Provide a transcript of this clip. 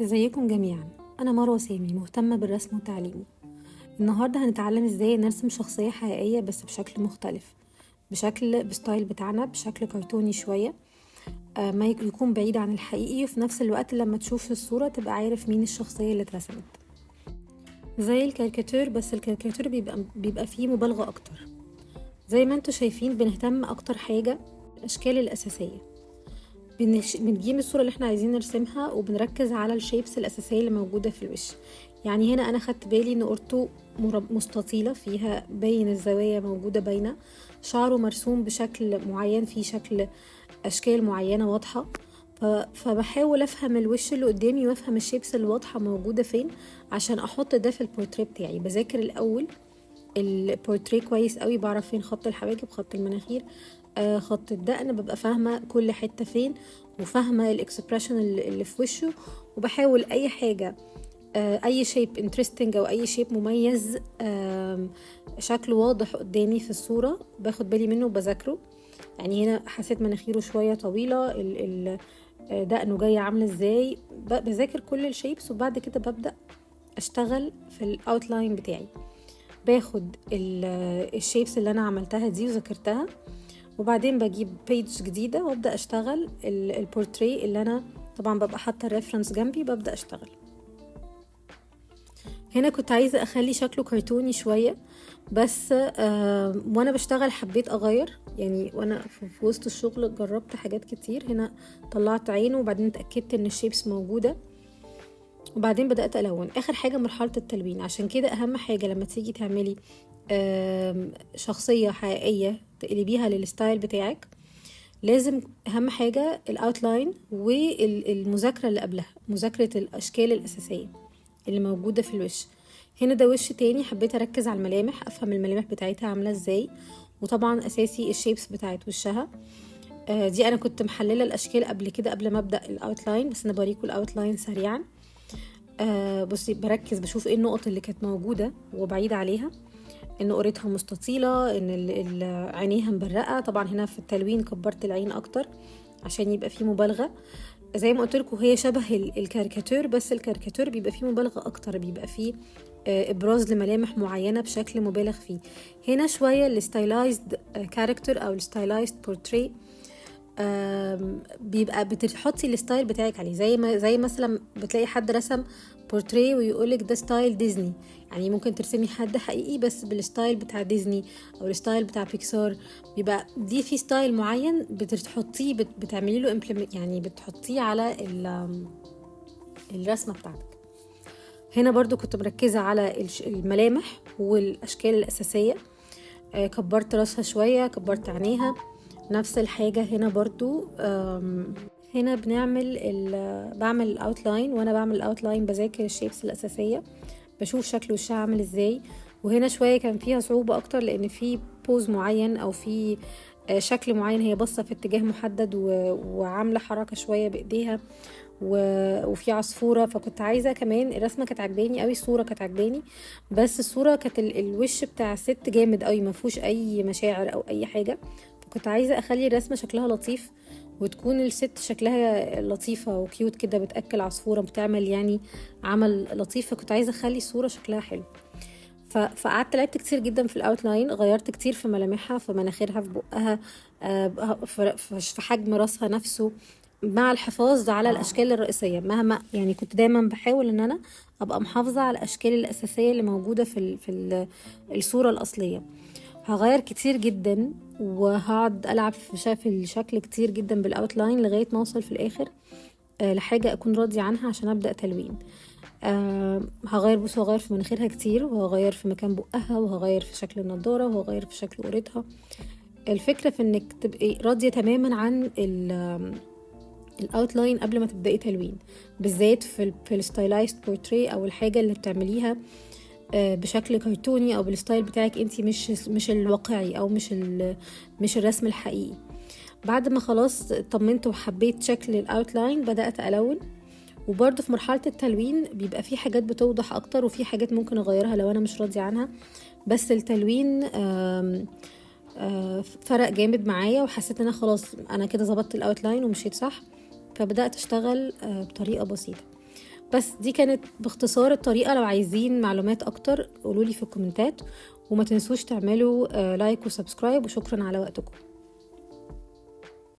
ازيكم جميعا. انا مروه سامي، مهتمه بالرسم وتعليمه. النهارده هنتعلم ازاي نرسم شخصيه حقيقيه بس بشكل مختلف، بستايل بتاعنا، بشكل كرتوني شويه. ما يكون بعيد عن الحقيقي، وفي نفس الوقت لما تشوف الصوره تبقى عارف مين الشخصيه اللي اترسمت. زي الكاريكاتير، بس الكاريكاتير بيبقى فيه مبالغه اكتر. زي ما انتوا شايفين بنهتم اكتر حاجه الاشكال الاساسيه. بنجيب الصورة اللي احنا عايزين نرسمها وبنركز على الشيبس الأساسية اللي موجودة في الوش. يعني هنا أنا خدت بالي إن قرته مستطيلة، فيها باين الزوايا موجودة باينة، شعره مرسوم بشكل معين، فيه شكل أشكال معينة واضحة. فبحاول أفهم الوش اللي قدامي وأفهم الشيبس الواضحة موجودة فين عشان أحط ده في البورتريه بتاعي. بذاكر الأول البورتريه كويس قوي، بعرف فين خط الحواجب، خط المناخير، خط الدقن، ببقى فاهمة كل حتة فين، وفاهمة الاكسبريشن اللي في وشه. وبحاول اي حاجة، اي شيب انترستنج او اي شيب مميز، شكله واضح قدامي في الصورة، باخد بالي منه وبذاكره. يعني هنا حسيت مناخيره شوية طويلة، دقنه جاية عاملة ازاي، بذاكر كل الشيبس. وبعد كده ببدأ اشتغل في الاوتلاين بتاعي، باخد الشيبس اللي انا عملتها دي وذاكرتها، وبعدين بجيب بيج جديدة وابدأ اشتغل البورتريه اللي انا طبعا ببقى حاطة الريفرنس جنبي، ببدأ اشتغل. هنا كنت عايزة اخلي شكله كرتوني شوية، بس وانا بشتغل حبيت اغير. يعني وانا في وسط الشغل جربت حاجات كتير. هنا طلعت عينه وبعدين اتأكدت ان الشيبس موجودة، وبعدين بدأت ألون. آخر حاجة مرحلة التلوين. عشان كده أهم حاجة لما تيجي تعملي شخصية حقيقية تقلبيها للستايل بتاعك، لازم أهم حاجة الأوتلاين والمذاكرة اللي قبلها، مذاكرة الأشكال الأساسية اللي موجودة في الوش. هنا ده وش تاني، حبيت أركز على الملامح، أفهم الملامح بتاعتها عاملة ازاي، وطبعا أساسي الشيبس بتاعت وشها. دي أنا كنت محللة الأشكال قبل كده قبل ما أبدأ الأوتلاين، بس أنا بوريكم الأوتلاين سريعا. بصي، بركز بشوف ايه النقط اللي كانت موجودة وبعيد عليها، ان قريتها مستطيلة، ان عينيها مبرقة. طبعا هنا في التلوين كبرت العين اكتر عشان يبقى فيه مبالغة. زي ما قلت لكم هي شبه الكاريكاتير، بس الكاريكاتير بيبقى فيه مبالغة اكتر، بيبقى فيه ابراز لملامح معينة بشكل مبالغ فيه. هنا شوية الستايلايزد كاركتر او الستايلايزد بورتري، بيبقى بتحطي الستايل بتاعك عليه. زي مثلا بتلاقي حد رسم بورتريه ويقولك ده ستايل ديزني، يعني ممكن ترسمي حد حقيقي بس بالستايل بتاع ديزني او الستايل بتاع بيكسار. بيبقى دي في ستايل معين بتحطيه، بتعملي له يعني بتحطيه على الرسمة بتاعتك. هنا برضو كنت مركزة على الملامح والأشكال الأساسية. كبرت راسها شوية، كبرت عينيها. نفس الحاجة هنا برضو. هنا بعمل الاوتلاين، وانا بعمل الاوتلاين بذاكر الشيبس الاساسية، بشوف شكل وشها عامل ازاي. وهنا شوية كان فيها صعوبة اكتر لان في بوز معين او في شكل معين، هي باصة في اتجاه محدد وعاملة حركة شوية بايديها، وفي عصفورة. فكنت عايزة كمان، الرسمة كانت عجباني قوي، الصورة كانت عجباني، بس الصورة كانت الوش بتاع الست جامد قوي، ما فيهوش اي مشاعر او اي حاجة. فكنت عايزة اخلي الرسمة شكلها لطيف، وتكون الست شكلها لطيفة وكيوت كده، بتأكل عصفورة، بتعمل يعني عمل لطيف. فكنت عايزة اخلي الصورة شكلها حلو. فقعدت لعبت كتير جدا في الاوتلاين، غيرت كتير في ملامحها، في مناخيرها، في بقها، في حجم راسها نفسه، مع الحفاظ على الاشكال الرئيسيه. مهما يعني كنت دايما بحاول ان انا ابقى محافظه على الاشكال الاساسيه اللي موجوده الصوره الاصليه. هغير كتير جدا وهقعد العب في الشكل كتير جدا بالاوتلاين لغايه ما اوصل في الاخر لحاجه اكون راضيه عنها عشان ابدا تلوين. هغير في مناخيرها كتير، وهغير في مكان بقها، وهغير في شكل النضاره، وهغير في شكل قورتها. الفكره في انك تبقي راضيه تماما عن الاوتلاين قبل ما تبداي تلوين، بالذات في الستايلايزد بورتري او الحاجه اللي بتعمليها بشكل كرتوني او بالستايل بتاعك انتي، مش الواقعي او مش الرسم الحقيقي. بعد ما خلاص طمنت وحبيت شكل الاوتلاين بدات الون. وبرضه في مرحله التلوين بيبقى في حاجات بتوضح اكتر، وفي حاجات ممكن اغيرها لو انا مش راضيه عنها. بس التلوين فرق جامد معايا، وحسيت ان انا خلاص انا كده ظبطت الاوتلاين ومشيت صح، فبدات اشتغل بطريقه بسيطه. بس دي كانت باختصار الطريقة. لو عايزين معلومات اكتر قولولي في الكومنتات، وما تنسوش تعملوا لايك وسبسكرايب، وشكرا على وقتكم.